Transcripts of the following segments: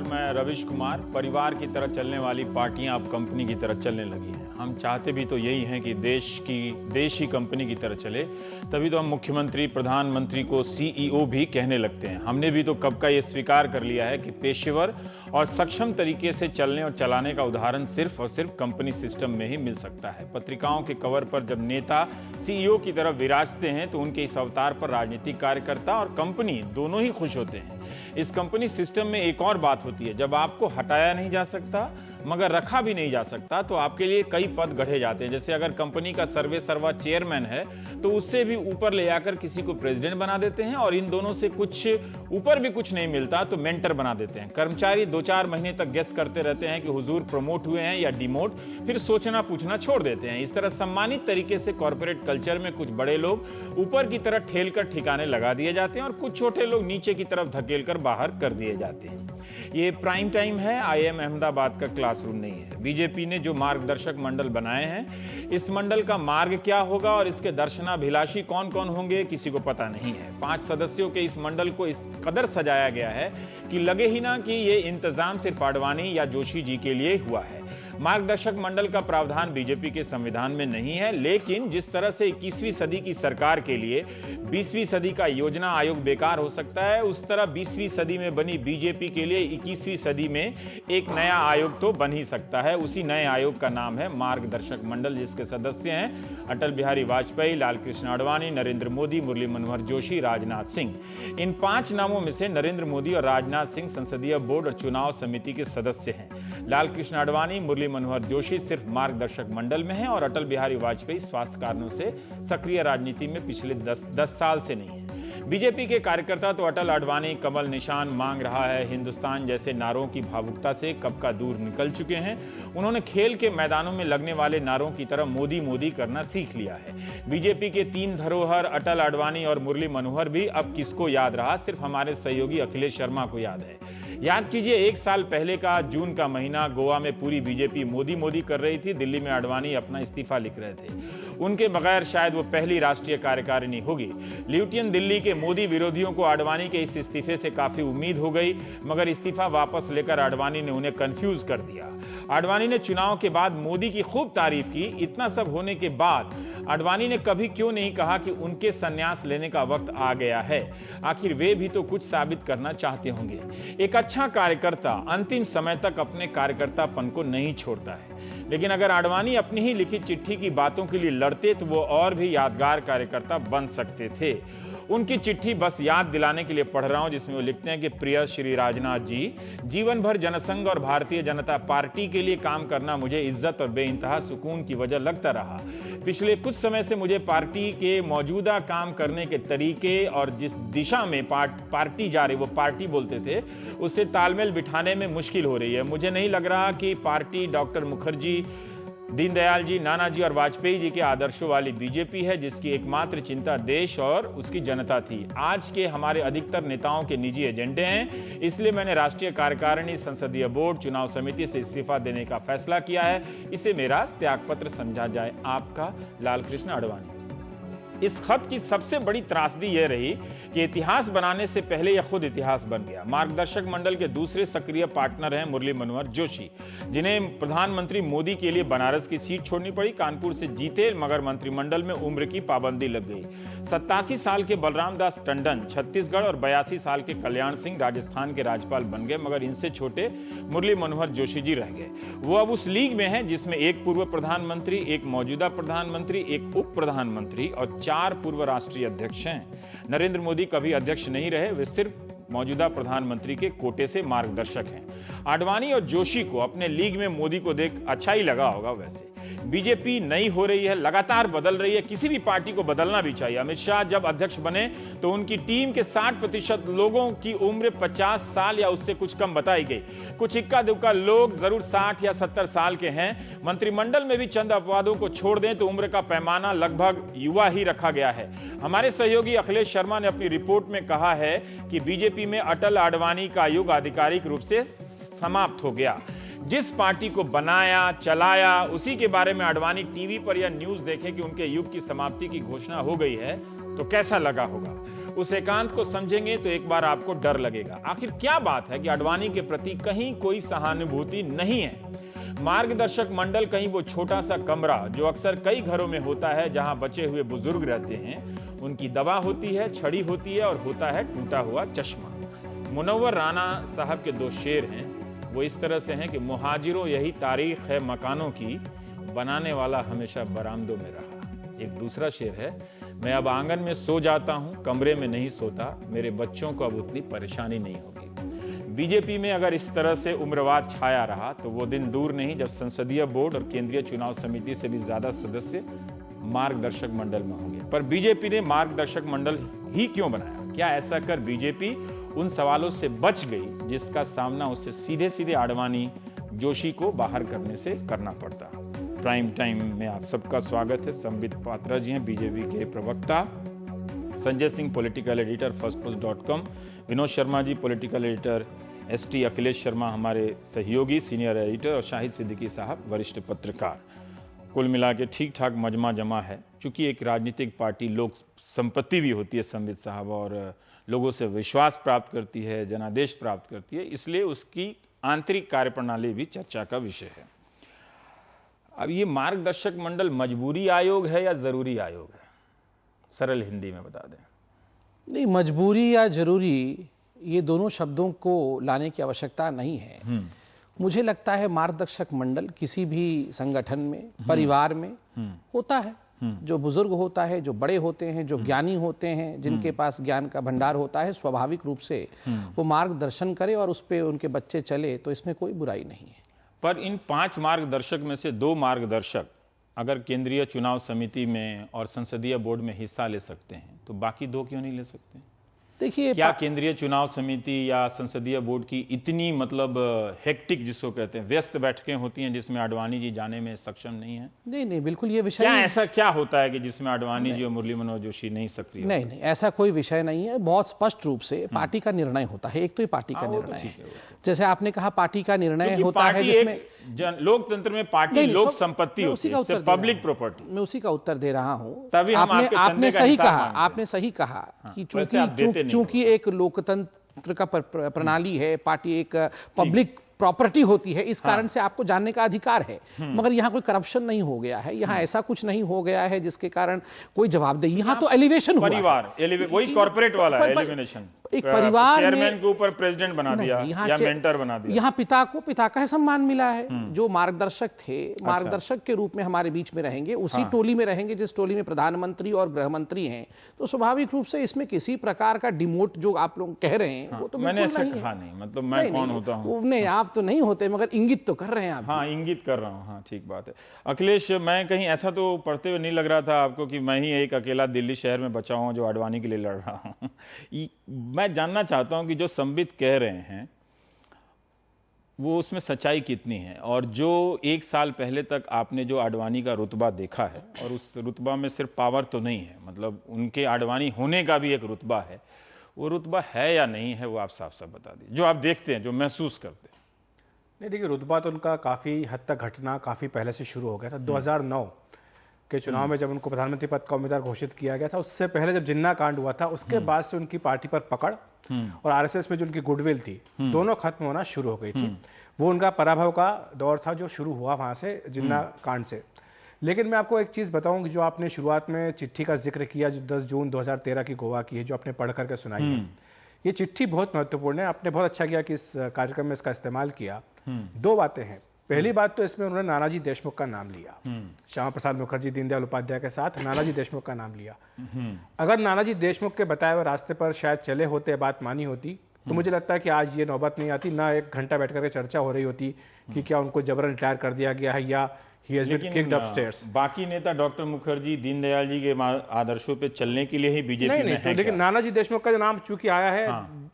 नमस्कार, मैं रविश कुमार। परिवार की तरह चलने वाली पार्टियां अब कंपनी की तरह चलने लगी हैं। हम चाहते भी तो यही हैं कि देश ही कंपनी की तरह चले, तभी तो हम मुख्यमंत्री, प्रधानमंत्री को सीईओ भी कहने लगते हैं। हमने भी तो कब का ये स्वीकार कर लिया है कि पेशेवर और सक्षम तरीके से चलने और चलाने का उदाहरण सिर्फ और सिर्फ कंपनी सिस्टम में ही मिल सकता है। पत्रिकाओं के कवर पर जब नेता सीईओ की तरफ विराजते हैं तो उनके इस अवतार पर राजनीतिक कार्यकर्ता और कंपनी दोनों ही खुश होते हैं। इस कंपनी सिस्टम में एक और बात होती है, जब आपको हटाया नहीं जा सकता मगर रखा भी नहीं जा सकता तो आपके लिए कई पद गढ़े जाते हैं। जैसे अगर कंपनी का सर्वे सर्वा चेयरमैन है तो उससे भी ऊपर ले जाकर किसी को प्रेसिडेंट बना देते हैं, और इन दोनों से कुछ ऊपर भी कुछ नहीं मिलता तो मेंटर बना देते हैं। कर्मचारी 2-4 महीने तक गेस करते रहते हैं कि हुजूर प्रमोट हुए हैं या डिमोट, फिर सोचना पूछना छोड़ देते हैं। इस तरह सम्मानित तरीके से कॉर्पोरेट कल्चर में कुछ बड़े लोग ऊपर की तरफ ठेल कर ठिकाने लगा दिए जाते हैं और कुछ छोटे लोग नीचे की तरफ धकेल कर बाहर कर दिए जाते हैं। ये प्राइम टाइम है, आईएम अहमदाबाद का क्लासरूम नहीं है। बीजेपी ने जो मार्गदर्शक मंडल बनाए हैं, इस मंडल का मार्ग क्या होगा और इसके दर्शनाभिलाषी कौन कौन होंगे किसी को पता नहीं है। 5 सदस्यों के इस मंडल को इस कदर सजाया गया है कि लगे ही ना कि ये इंतजाम सिर्फ आडवाणी या जोशी जी के लिए हुआ है। मार्गदर्शक मंडल का प्रावधान बीजेपी के संविधान में नहीं है, लेकिन जिस तरह से 21वीं सदी की सरकार के लिए 20वीं सदी का योजना आयोग बेकार हो सकता है, उस तरह 20वीं सदी में बनी बीजेपी के लिए 21वीं सदी में एक नया आयोग तो बन ही सकता है। उसी नए आयोग का नाम है मार्गदर्शक मंडल, जिसके सदस्य हैं अटल बिहारी वाजपेयी, लालकृष्ण आडवाणी, नरेंद्र मोदी, मुरली मनोहर जोशी, राजनाथ सिंह। इन 5 नामों में से नरेंद्र मोदी और राजनाथ सिंह संसदीय बोर्ड और चुनाव समिति के सदस्य हैं। लालकृष्ण आडवाणी, मुरली मनोहर जोशी सिर्फ मार्गदर्शक मंडल में हैं और अटल बिहारी वाजपेयी स्वास्थ्य कारणों से सक्रिय राजनीति में पिछले 10 साल से नहीं है। बीजेपी के कार्यकर्ता तो अटल, आडवाणी, कमल निशान मांग रहा है, हिंदुस्तान जैसे नारों की भावुकता से कब का दूर निकल चुके हैं। उन्होंने खेल के मैदानों में लगने वाले नारों की तरह मोदी मोदी करना सीख लिया है। बीजेपी के 3 धरोहर अटल, आडवाणी और मुरली मनोहर भी अब किसको याद रहा, सिर्फ हमारे सहयोगी अखिलेश शर्मा को याद है। याद कीजिए, 1 साल पहले का जून का महीना, गोवा में पूरी बीजेपी मोदी मोदी कर रही थी। दिल्ली में आडवाणी अपना इस्तीफा लिख रहे थे। उनके बगैर शायद वो पहली राष्ट्रीय कार्यकारिणी होगी। ल्यूटियन दिल्ली के मोदी विरोधियों को आडवाणी के इस इस्तीफे से काफी उम्मीद हो गई, मगर इस्तीफा वापस लेकर आडवाणी ने उन्हें कंफ्यूज कर दिया। आडवाणी ने चुनाव के बाद मोदी की खूब तारीफ की। इतना सब होने के बाद आडवाणी ने कभी क्यों नहीं कहा कि उनके संन्यास लेने का वक्त आ गया है। आखिर वे भी तो कुछ साबित करना चाहते होंगे। एक अच्छा कार्यकर्ता अंतिम समय तक अपने कार्यकर्तापन को नहीं छोड़ता है, लेकिन अगर आडवाणी अपनी ही लिखित चिट्ठी की बातों के लिए लड़ते तो वो और भी यादगार कार्यकर्ता बन सकते थे। उनकी चिट्ठी बस याद दिलाने के लिए पढ़ रहा हूं, जिसमें वो लिखते हैं कि प्रिय श्री राजनाथ जी, जीवन भर जनसंघ और भारतीय जनता पार्टी के लिए काम करना मुझे इज्जत और बेइंतहा सुकून की वजह लगता रहा। पिछले कुछ समय से मुझे पार्टी के मौजूदा काम करने के तरीके और जिस दिशा में पार्टी जा रही, वो पार्टी बोलते थे, उससे तालमेल बिठाने में मुश्किल हो रही है। मुझे नहीं लग रहा कि पार्टी डॉक्टर मुखर्जी, दीनदयाल जी, नानाजी और वाजपेयी जी के आदर्शों वाली बीजेपी है, जिसकी एकमात्र चिंता देश और उसकी जनता थी। आज के हमारे अधिकतर नेताओं के निजी एजेंडे हैं, इसलिए मैंने राष्ट्रीय कार्यकारिणी, संसदीय बोर्ड, चुनाव समिति से इस्तीफा देने का फैसला किया है। इसे मेरा त्यागपत्र समझा जाए। आपका लालकृष्ण आडवाणी। इस खत की सबसे बड़ी त्रासदी यह रही कि इतिहास बनाने से पहले यह खुद इतिहास बन गया। मार्गदर्शक मंडल के दूसरे सक्रिय पार्टनर हैं मुरली मनोहर जोशी, जिन्हें प्रधानमंत्री मोदी के लिए बनारस की सीट छोड़नी पड़ी। कानपुर से जीते, मगर मंत्रिमंडल में उम्र की पाबंदी लग गई। 87 साल के बलराम दास टंडन छत्तीसगढ़ और 82 साल के कल्याण सिंह राजस्थान के राज्यपाल बन गए, मगर इनसे छोटे मुरली मनोहर जोशी जी रह गए। वो अब उस लीग में हैं जिसमें 1 पूर्व प्रधानमंत्री, 1 मौजूदा प्रधानमंत्री, 1 उप प्रधानमंत्री और 4 पूर्व राष्ट्रीय अध्यक्ष हैं। नरेंद्र मोदी कभी अध्यक्ष नहीं रहे, वे सिर्फ मौजूदा प्रधानमंत्री के कोटे से मार्गदर्शक हैं। आडवाणी और जोशी को अपने लीग में मोदी को देख अच्छा ही लगा होगा। वैसे बीजेपी नई हो रही है, लगातार बदल रही है, किसी भी पार्टी को बदलना भी चाहिए। अमित शाह जब अध्यक्ष बने तो उनकी टीम के 60% लोगों की उम्र 50 साल या उससे कुछ कम बताई गई। कुछ इक्का दुक्का लोग जरूर 60 या 70 साल के हैं। मंत्रिमंडल में भी चंद अपवादों को छोड़ दें तो उम्र का पैमाना लगभग युवा ही रखा गया है। हमारे सहयोगी अखिलेश शर्मा ने अपनी रिपोर्ट में कहा है कि बीजेपी में अटल, आडवाणी का युग आधिकारिक रूप से समाप्त हो गया। जिस पार्टी को बनाया, चलाया, उसी के बारे में आडवाणी टीवी पर या न्यूज देखें कि उनके युग की समाप्ति की घोषणा हो गई है तो कैसा लगा होगा। उस एकांत को समझेंगे तो एक बार आपको डर लगेगा। आखिर क्या बात है कि आडवाणी के प्रति कहीं कोई सहानुभूति नहीं है। मार्गदर्शक मंडल कहीं वो छोटा सा कमरा जो अक्सर कई घरों में होता है, जहां बचे हुए बुजुर्ग रहते हैं, उनकी दवा होती है, छड़ी होती है और होता है टूटा हुआ चश्मा। मुनव्वर राना साहब के 2 शेर हैं, वो इस तरह से हैं कि मुहाजिरों यही तारीख है मकानों की, बनाने वाला हमेशा बरामदों में रहा। एक दूसरा शेर है, मैं अब आंगन में सो जाता हूं, कमरे में नहीं सोता, मेरे बच्चों को अब उतनी परेशानी नहीं होगी। बीजेपी में अगर इस तरह से उम्रवाद छाया रहा तो वो दिन दूर नहीं जब संसदीय बोर्ड और केंद्रीय चुनाव समिति से भी ज्यादा सदस्य मार्गदर्शक मंडल में होंगे। पर बीजेपी ने मार्गदर्शक मंडल ही क्यों बनाया? क्या ऐसा कर बीजेपी उन सवालों से बच गई जिसका सामना उसे सीधे सीधे आडवाणी जोशी को बाहर करने से करना पड़ता? प्राइम टाइम में आप सबका स्वागत है। संबित पात्रा जी हैं बीजेपी के प्रवक्ता, Sanjay Singh political editor firstpost.com, Vinod Sharma ji political editor ST, Akhilesh Sharma हमारे सहयोगी सीनियर एडिटर और शाहिद सिद्दीकी साहब वरिष्ठ पत्रकार। कुल मिला के ठीक ठाक मजमा जमा है। चूंकि एक राजनीतिक पार्टी लोक संपत्ति भी होती है संबित साहब, और लोगों से विश्वास प्राप्त करती है, जनादेश प्राप्त करती है, इसलिए उसकी आंतरिक कार्यप्रणाली भी चर्चा का विषय है। अब ये मार्गदर्शक मंडल मजबूरी आयोग है या जरूरी आयोग है? सरल हिंदी में बता दें। नहीं, मजबूरी या जरूरी ये दोनों शब्दों को लाने की आवश्यकता नहीं है। मुझे लगता है मार्गदर्शक मंडल किसी भी संगठन में, परिवार में होता है। जो बुजुर्ग होता है, जो बड़े होते हैं, जो ज्ञानी होते हैं, जिनके पास ज्ञान का भंडार होता है, स्वाभाविक रूप से वो मार्गदर्शन करे और उस पर उनके बच्चे चले, तो इसमें कोई बुराई नहीं है। पर इन 5 मार्गदर्शक में से 2 मार्गदर्शक अगर केंद्रीय चुनाव समिति में और संसदीय बोर्ड में हिस्सा ले सकते हैं तो बाकी 2 क्यों नहीं ले सकते? देखिए, क्या केंद्रीय चुनाव समिति या संसदीय बोर्ड की इतनी मतलब हेक्टिक जिसको कहते हैं व्यस्त बैठकें होती हैं जिसमें आडवाणी जी जाने में सक्षम नहीं है? नहीं, बिल्कुल ये विषय क्या ऐसा क्या होता है कि जिसमें आडवाणी जी और मुरली मनोहर जोशी नहीं सक्रिय? नहीं, ऐसा कोई विषय नहीं है। बहुत स्पष्ट रूप से पार्टी का निर्णय होता है। एक तो ये पार्टी का निर्णय है, जैसे आपने कहा पार्टी का निर्णय होता है जिसमें लोकतंत्र में पार्टी लोक संपत्ति होती है, पब्लिक प्रॉपर्टी। मैं उसी का उत्तर दे रहा हूं। तभी आपने सही कहा कि चूंकि एक लोकतंत्र का प्रणाली है, पार्टी एक पब्लिक प्रॉपर्टी होती है, इस कारण से आपको जानने का अधिकार है। मगर यहाँ कोई करप्शन नहीं हो गया है, यहाँ ऐसा कुछ नहीं हो गया है जिसके कारण कोई जवाबदेही। यहाँ तो एलिवेशन हुआ, परिवार वही कॉर्पोरेट वाला एलिमिनेशन, एक परिवार चेयरमैन के ऊपर प्रेसिडेंट बना दिया या मेंटर बना दिया। यहाँ पिता का सम्मान मिला है। जो मार्गदर्शक थे, मार्गदर्शक के रूप में हमारे बीच में रहेंगे, उसी टोली में रहेंगे जिस टोली में प्रधानमंत्री और गृह मंत्री हैं। तो स्वाभाविक रूप से इसमें किसी प्रकार का डिमोट जो आप लोग कह रहे हैं वो तो मैंने ऐसा कहा नहीं। मतलब मैं कौन होता हूँ? नहीं, आप तो नहीं होते, मगर इंगित तो कर रहे हैं आप। हाँ, इंगित कर रहा हूँ। हाँ, ठीक बात है। अखिलेश, मैं कहीं ऐसा तो पढ़ते हुए नहीं लग रहा था आपको कि मैं ही एक अकेला दिल्ली शहर में बचा हूँ जो आडवाणी के लिए लड़ रहा हूँ। मैं जानना चाहता हूं कि जो संबित कह रहे हैं वो उसमें सच्चाई कितनी है, और जो 1 साल पहले तक आपने जो आडवाणी का रुतबा देखा है, और उस रुतबा में सिर्फ पावर तो नहीं है, मतलब उनके आडवाणी होने का भी एक रुतबा है, वो रुतबा है या नहीं है, वो आप साफ साफ बता दीजिए, जो आप देखते हैं, जो महसूस करते हैं। नहीं, देखिए, रुतबा तो उनका काफ़ी हद तक घटना काफ़ी पहले से शुरू हो गया था। 2009 के चुनाव में जब उनको प्रधानमंत्री पद का उम्मीदवार घोषित किया गया था, उससे पहले जब जिन्ना कांड हुआ था, उसके बाद से उनकी पार्टी पर पकड़ और आरएसएस में जो उनकी गुडविल थी, दोनों खत्म होना शुरू हो गई थी। वो उनका पराभव का दौर था जो शुरू हुआ वहां से, जिन्ना कांड से। लेकिन मैं आपको एक चीज़ बताऊं कि जो आपने शुरुआत में चिट्ठी का जिक्र किया जो 10 जून 2013 की गोवा की है, जो आपने पढ़ करके सुनाई है, ये चिट्ठी बहुत महत्वपूर्ण है। आपने बहुत अच्छा किया कि इस कार्यक्रम में इसका इस्तेमाल किया। 2 बातें हैं। पहली बात तो इसमें उन्होंने नानाजी देशमुख का नाम लिया, श्यामा प्रसाद मुखर्जी, दीनदयाल उपाध्याय के साथ नानाजी देशमुख का नाम लिया। अगर नानाजी देशमुख के बताए हुए रास्ते पर शायद चले होते, बात मानी होती, तो मुझे लगता है कि आज ये नौबत नहीं आती, ना 1 घंटा बैठ करके चर्चा हो रही होती कि क्या उनको जबरन रिटायर कर दिया गया है या he has been kicked upstairs। बाकी नेता डॉक्टर मुखर्जी, दीनदयाल जी के आदर्शों पे चलने के लिए ही बीजेपी में है। लेकिन नानाजी देशमुख का जो नाम चूंकि आया है,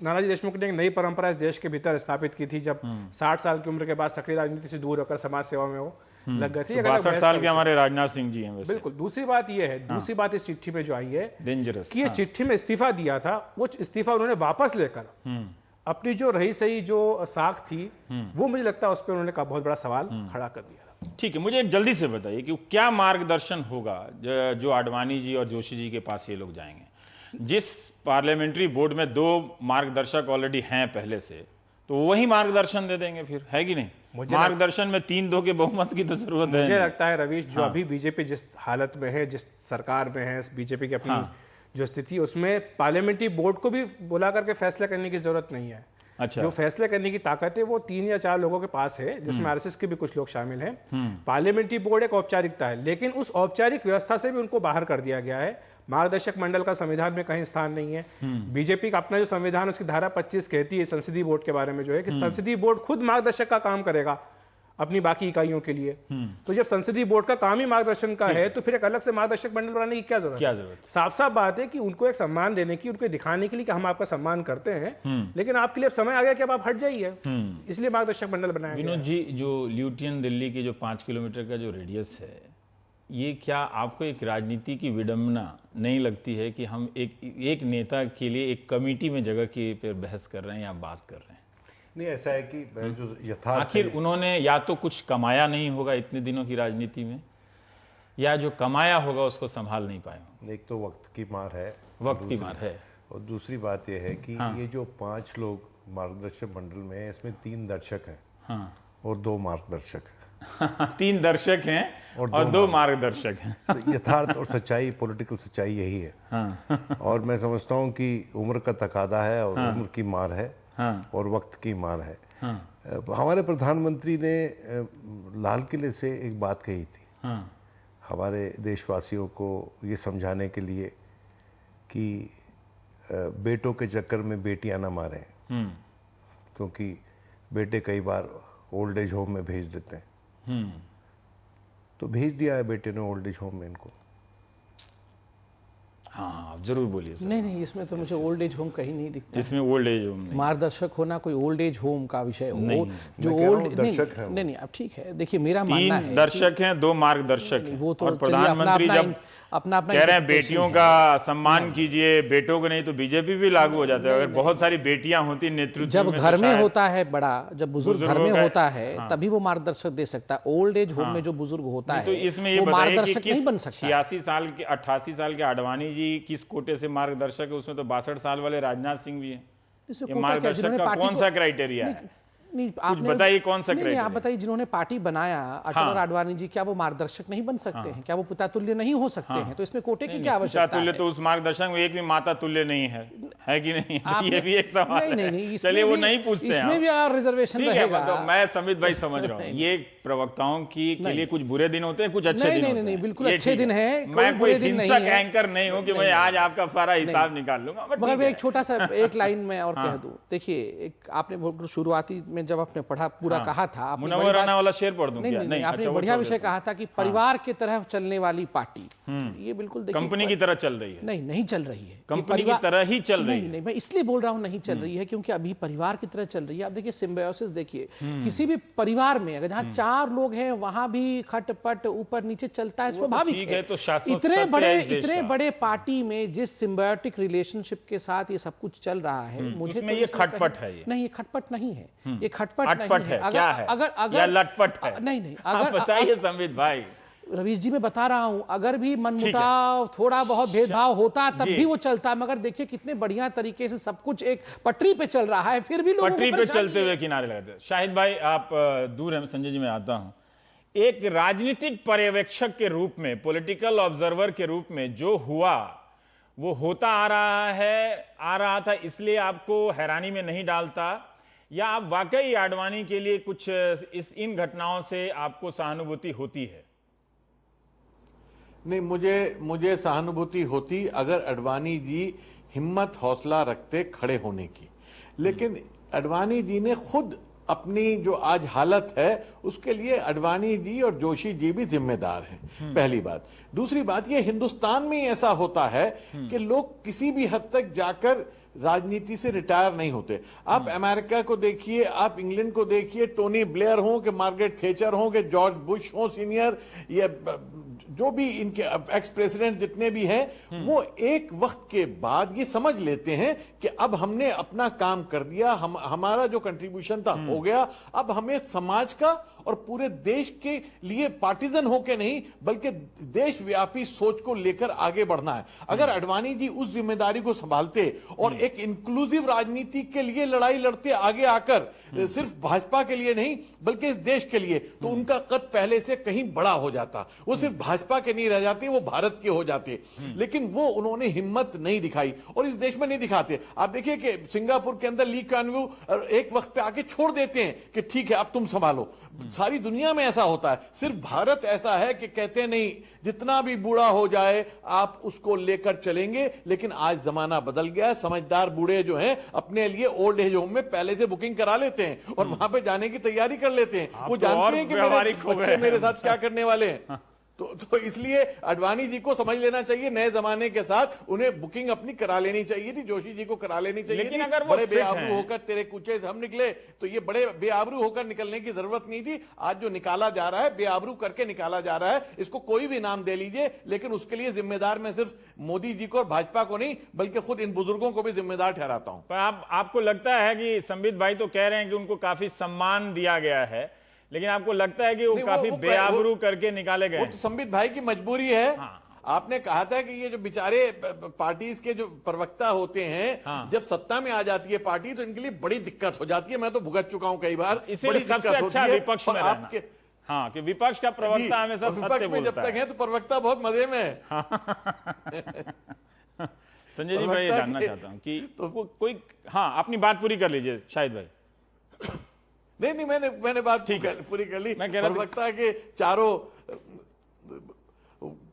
नानाजी देशमुख ने एक नई परंपरा इस देश के भीतर स्थापित की थी जब 60 साल की उम्र के बाद सक्रिय राजनीति से दूर होकर समाज सेवा में वो लग गए थे। 62 साल के हमारे राजनाथ सिंह जी हैं। बिल्कुल। दूसरी बात ये है, दूसरी बात इस चिट्ठी में जो आई है डेंजरस, कि ये चिट्ठी में इस्तीफा दिया था, वो इस्तीफा उन्होंने वापस लेकर अपनी जो रही सही जो साख थी, वो मुझे लगता है उस पर उन्होंने बहुत बड़ा सवाल खड़ा कर दिया। ठीक है, मुझे जल्दी से बताइए कि क्या मार्गदर्शन होगा जो आडवाणी जी और जोशी जी के पास ये लोग जाएंगे? जिस पार्लियामेंट्री बोर्ड में 2 मार्गदर्शक ऑलरेडी हैं पहले से, तो वही मार्गदर्शन दे देंगे फिर, है कि नहीं? मार्गदर्शन में 3-2 के बहुमत की तो जरूरत है। मुझे लगता है रवीश, जो अभी बीजेपी जिस हालत में है, जिस सरकार में है, बीजेपी की अपनी जो स्थिति, उसमें पार्लियामेंटरी बोर्ड को भी बुला करके फैसला करने की जरूरत नहीं है। अच्छा। जो फैसले करने की ताकत है वो 3 या 4 लोगों के पास है, जिसमें आरएसएस के भी कुछ लोग शामिल हैं। पार्लियामेंट्री बोर्ड एक औपचारिकता है, लेकिन उस औपचारिक व्यवस्था से भी उनको बाहर कर दिया गया है। मार्गदर्शक मंडल का संविधान में कहीं स्थान नहीं है। बीजेपी का अपना जो संविधान, उसकी धारा 25 कहती है संसदीय बोर्ड के बारे में, जो है कि संसदीय बोर्ड खुद मार्गदर्शक का काम करेगा अपनी बाकी इकाइयों के लिए। तो जब संसदीय बोर्ड का काम ही मार्गदर्शन का है, तो फिर एक अलग से मार्गदर्शक मंडल बनाने की क्या जरूरत है? साफ साफ बात है कि उनको एक सम्मान देने की, उनको दिखाने के लिए कि हम आपका सम्मान करते हैं, लेकिन आपके लिए अब समय आ गया कि अब आप हट जाइए, इसलिए मार्गदर्शक मंडल बनाया गया। विनोद जी, जो ल्यूटियन दिल्ली की जो 5 किलोमीटर का जो रेडियस है, ये क्या आपको एक राजनीति की विडंबना नहीं लगती है कि हम एक नेता के लिए एक कमेटी में जगह की पर बहस कर रहे हैं या बात कर रहे हैं? नहीं, ऐसा है कि जो यथार्थ, आखिर उन्होंने या तो कुछ कमाया नहीं होगा इतने दिनों की राजनीति में, या जो कमाया होगा उसको संभाल नहीं पाए। एक तो वक्त की मार है, वक्त की मार है, और दूसरी बात यह है कि ये जो 5 लोग मार्गदर्शक मंडल में है, इसमें 3 दर्शक हैं और 2 मार्गदर्शक हैं। 3 दर्शक हैं और 2 मार्गदर्शक हैं। यथार्थ और सच्चाई, पॉलिटिकल सच्चाई यही है। और मैं समझता हूँ कि उम्र का तकादा है और उम्र की मार है और वक्त की मार है। हमारे प्रधानमंत्री ने लाल किले से एक बात कही थी हमारे देशवासियों को ये समझाने के लिए कि बेटों के चक्कर में बेटियां ना मारें, क्योंकि बेटे कई बार ओल्ड एज होम में भेज देते हैं। तो भेज दिया है बेटे ने ओल्ड एज होम में इनको। हाँ, जरूर बोलिए सर। नहीं, इसमें तो मुझे ओल्ड एज होम कहीं नहीं दिखता। इसमें ओल्ड एज होम नहीं। मार्गदर्शक होना कोई ओल्ड एज होम का विषय हो, जो ओल्ड दर्शक है। नहीं, अब ठीक है। देखिए, मेरा मानना है 3 दर्शक हैं, 2 मार्गदर्शक हैं। वो तो और प्रधानमंत्री जब अपना कह रहे हैं बेटियों का सम्मान कीजिए, बेटों को नहीं, तो बीजेपी भी लागू हो जाता है। अगर बहुत सारी बेटियां होती नेतृत्व जब में, घर में होता है बड़ा, जब बुजुर्ग घर में होता है, तभी वो मार्गदर्शक दे सकता है। ओल्ड एज होम में जो बुजुर्ग होता है, तो इसमें ये वो बताइए कि मार्गदर्शक नहीं बन किस सकता। 88 साल के आडवाणी जी किस कोटे से मार्गदर्शक है? उसमें तो 62 साल वाले राजनाथ सिंह भी हैं। इसमें ये कोटा क्या, मार्गदर्शक जिन्होंने का पार्टी कौन को- सा क्राइटेरिया है? नहीं, कुछ बताइए कौन सा नहीं, क्राइटेरिया? आप बताइए, जिन्होंने पार्टी बनाया अटल और आडवाणी जी, क्या वो मार्गदर्शक नहीं बन सकते हैं? क्या वो पिता तुल्य नहीं हो सकते हैं? तो इसमें कोटे की क्या आवश्यकता तुल्य है? तो उस मार्गदर्शक में एक भी माता तुल्य नहीं है कि नहीं? ये भी एक सवाल नहीं, है। चलिए, वो नहीं पूछते हैं। इसमें भी रिजर्वेशन ठीक है, रहेगा। मतलब मैं समित भाई समझ रहा हूँ, ये प्रवक्ताओं के लिए कुछ बुरे दिन होते हैं, कुछ अच्छे दिन होते हैं। नहीं, बिल्कुल ये अच्छे ठीक दिन हैं, कोई मैं बुरे कोई दिन नहीं हिंसक है। एंकर नहीं हूँ कि मैं आज आपका सारा हिसाब निकाल लूंगा। बट मगर ठीक मैं है। एक छोटा सा एक लाइन में और कह दूं। देखिए, एक आपने शुरुआती में जब आपने पढ़ा पूरा कहा था, आपने मुनव्वर बड़ी बात- राना वाला शेर पढ़ दूं क्या? नहीं, आपने अच्छा, वो बढ़िया छोड़ विषय देते हैं। कहा था कि परिवार की तरह चलने वाली पार्टी, ये बिल्कुल देखिए कंपनी की तरह चल रही है। नहीं चल रही है। कंपनी की तरह ही चल रही है। नहीं, मैं इसलिए बोल रहा हूं नहीं चल रही है क्योंकि अभी परिवार की तरह चल रही है। आप देखिए सिम्बायोसिस, देखिए किसी भी परिवार में अगर जहां 4 लोग हैं, वहां भी खटपट ऊपर नीचे चलता है, स्वाभाविक ठीक है। है, तो शाश्वत इतने सत्य बड़े है इस देश इतने का। बड़े पार्टी में जिस सिम्बायोटिक रिलेशनशिप के साथ ये सब कुछ चल रहा है, मुझे उसमें तो ये इसमें खटपट कहीं- है ये। नहीं, ये खटपट नहीं है, ये खटपट अटपट नहीं है, है। क्या है? अगर या लटपट है? नहीं, आप बताइए समित भाई। रवीश जी, मैं बता रहा हूं, अगर भी मनमुटाव, थोड़ा बहुत भेदभाव होता तब भी वो चलता, मगर देखिए कितने बढ़िया तरीके से सब कुछ एक पटरी पे चल रहा है, फिर भी लोगों को पटरी पे परेशानी चलते है। हुए किनारे लगाते हैं। शाहिद भाई, आप दूर हैं, संजय जी मैं आता हूं। एक राजनीतिक पर्यवेक्षक के रूप में, पॉलिटिकल ऑब्जर्वर के रूप में जो हुआ वो होता आ रहा था, इसलिए आपको हैरानी में नहीं डालता, या आप वाकई आडवाणी के लिए कुछ इन घटनाओं से आपको सहानुभूति होती है? नहीं, मुझे सहानुभूति होती अगर अडवाणी जी हिम्मत हौसला रखते खड़े होने की। लेकिन अडवाणी जी ने खुद अपनी जो आज हालत है उसके लिए अडवाणी जी और जोशी जी भी जिम्मेदार हैं, पहली बात। दूसरी बात, ये हिंदुस्तान में ही ऐसा होता है कि लोग किसी भी हद तक जाकर राजनीति से रिटायर नहीं होते। आप अमेरिका को देखिए, आप इंग्लैंड को देखिए, टोनी ब्लेयर हो कि मार्गरेट थेचर हो कि जॉर्ज बुश हो सीनियर, या जो भी इनके एक्स प्रेसिडेंट जितने भी हैं वो एक वक्त के बाद ये समझ लेते हैं कि अब हमने अपना काम कर दिया, हमारा जो कंट्रीब्यूशन था हो गया, अब हमें समाज का और पूरे देश के लिए पार्टीजन होके नहीं बल्कि देशव्यापी सोच को लेकर आगे बढ़ना है। अगर आडवाणी जी उस जिम्मेदारी को संभालते और एक इंक्लूसिव राजनीति के लिए लड़ाई लड़ते आगे आकर, सिर्फ भाजपा के लिए नहीं बल्कि इस देश के लिए, तो उनका कद पहले से कहीं बड़ा हो जाता। वो सिर्फ भाजपा के नहीं रह जाते, वो भारत के हो जाते। लेकिन वो उन्होंने हिम्मत नहीं दिखाई और इस देश में नहीं दिखाते। आप देखिए कि सिंगापुर के अंदर ली कुआन यू एक वक्त पे आके छोड़ देते हैं कि ठीक है अब तुम संभालो। सारी दुनिया में ऐसा होता है, सिर्फ भारत ऐसा है कि कहते हैं नहीं, जितना भी बूढ़ा हो जाए आप उसको लेकर चलेंगे। लेकिन आज जमाना बदल गया है, समझदार बूढ़े जो हैं अपने लिए ओल्ड एज होम में पहले से बुकिंग करा लेते हैं और वहां पे जाने की तैयारी कर लेते हैं। वो जानते हैं कि मेरे बच्चे मेरे साथ क्या करने वाले हैं। तो इसलिए आडवाणी जी को समझ लेना चाहिए, नए जमाने के साथ उन्हें बुकिंग अपनी करा लेनी चाहिए थी, जोशी जी को करा लेनी चाहिए। लेकिन थी। अगर वो बड़े फिट बेआबरू हैं। होकर तेरे कूचे से हम निकले, तो ये बड़े बेआबरू होकर निकलने की जरूरत नहीं थी। आज जो निकाला जा रहा है बेआबरू करके निकाला जा रहा है, इसको कोई भी नाम दे लीजिए, लेकिन उसके लिए जिम्मेदार मैं सिर्फ मोदी जी को और भाजपा को नहीं बल्कि खुद इन बुजुर्गों को भी जिम्मेदार ठहराता हूं। पर आपको लगता है कि संबित भाई तो कह रहे हैं कि उनको काफी सम्मान दिया गया है, लेकिन आपको लगता है कि वो काफी बेआबरू करके निकाले गए? वो तो संबित भाई की मजबूरी है। हाँ। आपने कहा था कि ये जो बेचारे पार्टीज के जो प्रवक्ता होते हैं, हाँ। जब सत्ता में आ जाती है पार्टी तो इनके लिए बड़ी दिक्कत हो जाती है। मैं तो भुगत चुका हूं कई बार। इसीलिए सबसे अच्छा विपक्ष में रहना। हाँ, कि विपक्ष का प्रवक्ता हमेशा सत्य बोलता है। जब तक है तो प्रवक्ता बहुत मजे में है। संजय जी, मैं ये जानना चाहता हूँ कि कोई, हाँ अपनी बात पूरी कर लीजिए शाहिद भाई। नहीं, मैंने बात पूरी कर ली। मैं कह रहा था प्रवक्ता के चारों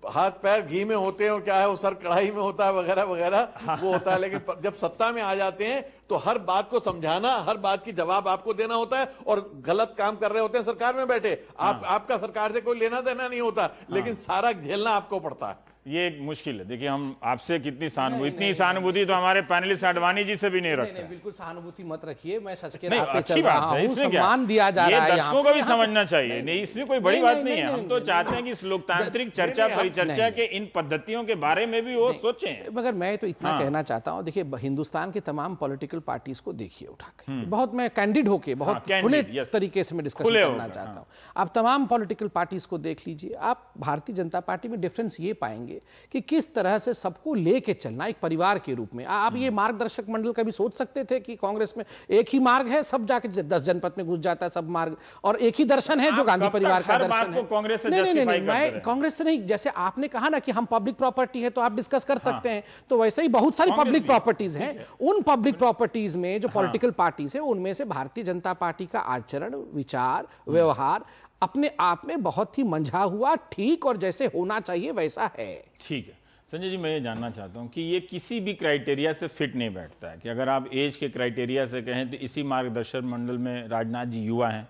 हाथ पैर घी में होते हैं और क्या है वो सर कढ़ाई में होता है वगैरह वगैरह वो होता है। लेकिन जब सत्ता में आ जाते हैं तो हर बात को समझाना, हर बात की जवाब आपको देना होता है। और गलत काम कर रहे होते हैं सरकार में बैठे, आपका सरकार से कोई लेना देना नहीं होता, लेकिन सारा झेलना आपको पड़ता है। ये एक मुश्किल है। देखिए, हम आपसे कितनी इतनी सहानुभूति तो हमारे पैनलिस्ट आडवाणी जी से भी नहीं रखते। नहीं, बिल्कुल सहानुभूति मत रखिए। मैं सच के नहीं, अच्छी बात है, इसमें क्या सम्मान दिया जा रहा है। दर्शकों को भी समझना चाहिए। नहीं, इसमें कोई बड़ी बात नहीं है। हम तो चाहते हैं कि इस लोकतांत्रिक चर्चा परिचर्चा के इन पद्धतियों के बारे में भी वो सोचें। मगर मैं तो इतना कहना चाहता हूं, देखिए हिंदुस्तान के तमाम पॉलिटिकल पार्टीज को देखिए उठाकर, बहुत मैं कैंडिड होके बहुत खुले तरीके से मैं डिस्कस करना चाहता हूं। आप तमाम पॉलिटिकल पार्टीज को देख लीजिए, आप भारतीय जनता पार्टी में डिफरेंस ये पाएंगे कि किस तरह से सबको लेके चलना एक परिवार के रूप में। आप ये मार्गदर्शक मंडल कभी सोच सकते थे कि कांग्रेस में एक ही मार्ग है, सब जाके 10 जनपद में घुस जाता है सब मार्ग, और एक ही दर्शन है जो गांधी परिवार का दर्शन है। कांग्रेस से नहीं, मैं कांग्रेस से नहीं, जैसे आपने कहा ना कि हम पब्लिक प्रॉपर्टी है तो आप डिस्कस कर सकते हैं, तो वैसे ही बहुत सारी पब्लिक प्रॉपर्टीज हैं। उन पब्लिक प्रॉपर्टीज में जो पॉलिटिकल पार्टीज है उनमें से भारतीय जनता पार्टी का आचरण, विचार, व्यवहार अपने आप में बहुत ही मंझा हुआ, ठीक और जैसे होना चाहिए वैसा है। ठीक है संजय जी, मैं ये जानना चाहता हूँ कि ये किसी भी क्राइटेरिया से फिट नहीं बैठता है कि अगर आप एज के क्राइटेरिया से कहें तो इसी मार्गदर्शन मंडल में राजनाथ जी युवा हैं,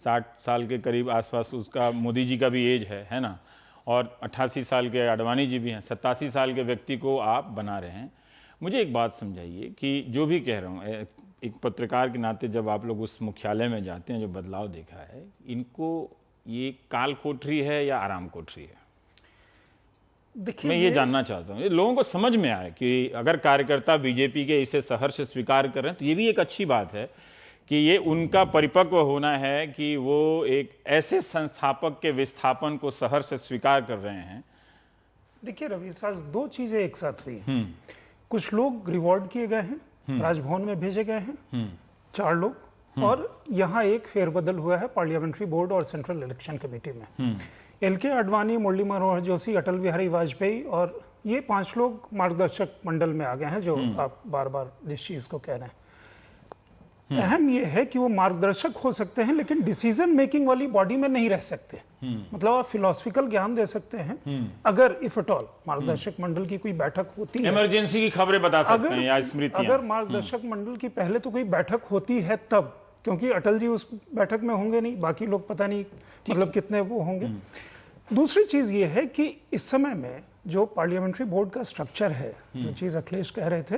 60 साल के करीब आसपास उसका मोदी जी का भी एज है ना, और 88 साल के आडवाणी जी भी हैं, 87 साल के व्यक्ति को आप बना रहे हैं। मुझे एक बात समझाइए कि जो भी कह रहा हूँ, एक पत्रकार के नाते जब आप लोग उस मुख्यालय में जाते हैं, जो बदलाव देखा है, इनको ये काल कोठरी है या आराम कोठरी है? मैं ये जानना चाहता हूँ, लोगों को समझ में आए कि अगर कार्यकर्ता बीजेपी के इसे सहर्ष स्वीकार कर रहे हैं तो ये भी एक अच्छी बात है कि ये उनका परिपक्व होना है कि वो एक ऐसे संस्थापक के विस्थापन को सहर्ष स्वीकार कर रहे हैं। देखिए रवि साहब, 2 चीजें एक साथ हुई। कुछ लोग रिवॉर्ड किए गए हैं, राजभवन में भेजे गए हैं 4 लोग, और यहाँ एक फेरबदल हुआ है पार्लियामेंट्री बोर्ड और सेंट्रल इलेक्शन कमेटी में। एल.के. आडवाणी, मुरली मनोहर जोशी, अटल बिहारी वाजपेयी और ये 5 लोग मार्गदर्शक मंडल में आ गए हैं, जो आप बार बार जिस चीज को कह रहे हैं। अहम ये है कि वो मार्गदर्शक हो सकते हैं लेकिन डिसीजन मेकिंग वाली बॉडी में नहीं रह सकते। मतलब आप फिलोसफिकल ज्ञान दे सकते हैं अगर इफ एट ऑल मार्गदर्शक मंडल की कोई बैठक होती है, इमरजेंसी की खबरें बता सकते हैं या स्मृतियां। अगर मार्गदर्शक मंडल की पहले तो कोई बैठक होती है तब, क्योंकि अटल जी उस बैठक में होंगे नहीं, बाकी लोग पता नहीं मतलब कितने वो होंगे। दूसरी चीज ये है कि इस समय में जो पार्लियामेंट्री बोर्ड का स्ट्रक्चर है, जो चीज अखिलेश कह रहे थे,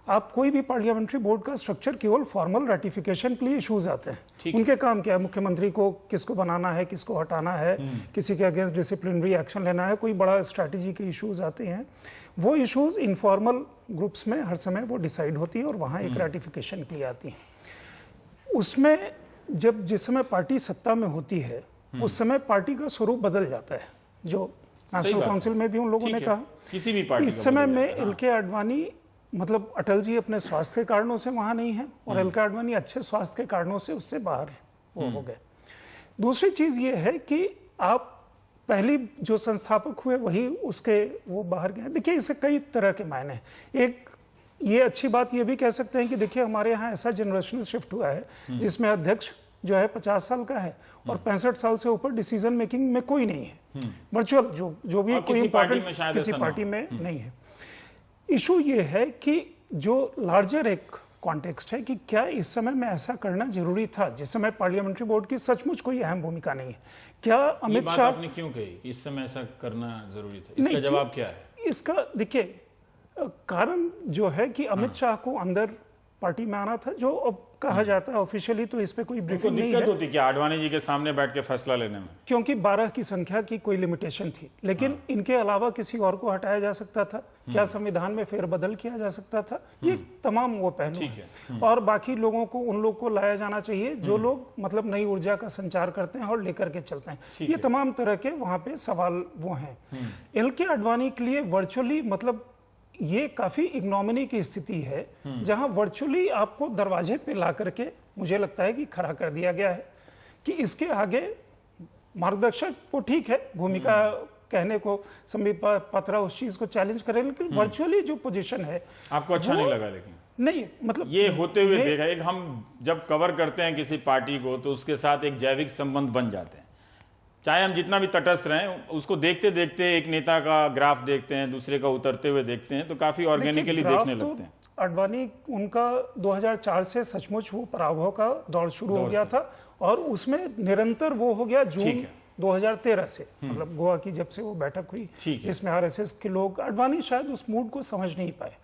आप कोई भी पार्लियामेंट्री बोर्ड का स्ट्रक्चर केवल फॉर्मल रेटिफिकेशन के लिए इश्यूज आते हैं। उनके काम क्या है, मुख्यमंत्री को किसको बनाना है, किसको हटाना है, किसी के अगेंस्ट डिसिप्लिनरी एक्शन लेना है, कोई बड़ा स्ट्रैटेजी के इश्यूज आते हैं। वो इश्यूज इनफॉर्मल ग्रुप्स में हर समय वो डिसाइड होती है और वहाँ एक रेटिफिकेशन के लिए आती है। उसमें जब जिस समय पार्टी सत्ता में होती है उस समय पार्टी का स्वरूप बदल जाता है, जो नेशनल काउंसिल में भी उन लोगों ने कहा। किसी भी पार्टी इस समय में एल.के. आडवाणी मतलब अटल जी अपने स्वास्थ्य के कारणों से वहां नहीं है और एल.के. आडवाणी अच्छे स्वास्थ्य के कारणों से उससे बाहर वो हो गए। दूसरी चीज ये है कि आप पहली जो संस्थापक हुए वही उसके वो बाहर गए। देखिए इससे कई तरह के मायने हैं। एक ये अच्छी बात ये भी कह सकते हैं कि देखिए हमारे यहाँ ऐसा जनरेशनल शिफ्ट हुआ है जिसमें अध्यक्ष जो है 50 साल का है और 65 साल से ऊपर डिसीजन मेकिंग में कोई नहीं है। वर्चुअल जो भी कोई इंपॉर्टेंट किसी पार्टी में नहीं है। इशू ये है कि जो लार्जर एक कॉन्टेक्स्ट है कि क्या इस समय में ऐसा करना जरूरी था, जिस समय पार्लियामेंट्री बोर्ड की सचमुच कोई अहम भूमिका नहीं है। क्या अमित शाह आपने क्यों कही कि इस समय ऐसा करना जरूरी था, इसका जवाब क्या है? इसका देखिए कारण जो है कि अमित शाह को अंदर पार्टी में आना था, जो अब कहा जाता है ऑफिशियली, तो इस पे कोई ब्रीफिंग नहीं है। दिक्कत होती क्या आडवाणी जी के सामने बैठ के फैसला लेने में? क्योंकि 12 की संख्या की कोई लिमिटेशन थी, लेकिन इनके अलावा किसी और को हटाया जा सकता था। क्या संविधान में फेरबदल किया जा सकता था? ये तमाम वो पहलू हैं। और बाकी लोगों को उन लोग को लाया जाना चाहिए जो लोग मतलब नई ऊर्जा का संचार करते हैं और लेकर के चलते हैं। ये तमाम तरह के वहां पे सवाल वो हैं। एल.के. आडवाणी के लिए वर्चुअली मतलब ये काफी इग्नोमिनी की स्थिति है जहां वर्चुअली आपको दरवाजे पे ला करके मुझे लगता है कि खड़ा कर दिया गया है कि इसके आगे मार्गदर्शक वो ठीक है भूमिका कहने को, संबित पात्रा उस चीज को चैलेंज करे, लेकिन वर्चुअली जो पोजीशन है आपको अच्छा नहीं लगा? लेकिन नहीं मतलब ये होते हुए देखा, एक हम जब कवर करते हैं किसी पार्टी को तो उसके साथ एक जैविक संबंध बन जाते हैं, चाहे हम जितना भी तटस्थ रहें, उसको देखते देखते एक नेता का ग्राफ देखते हैं, दूसरे का उतरते हुए देखते हैं, तो काफी ऑर्गेनिकली देखने लगते हैं। आडवाणी उनका 2004 से सचमुच वो पराभव का दौर शुरू हो गया था और उसमें निरंतर वो हो गया जून 2013 से, मतलब गोवा की जब से वो बैठक हुई जिसमें आरएसएस के लोग, आडवाणी शायद उस मूड को समझ नहीं पाए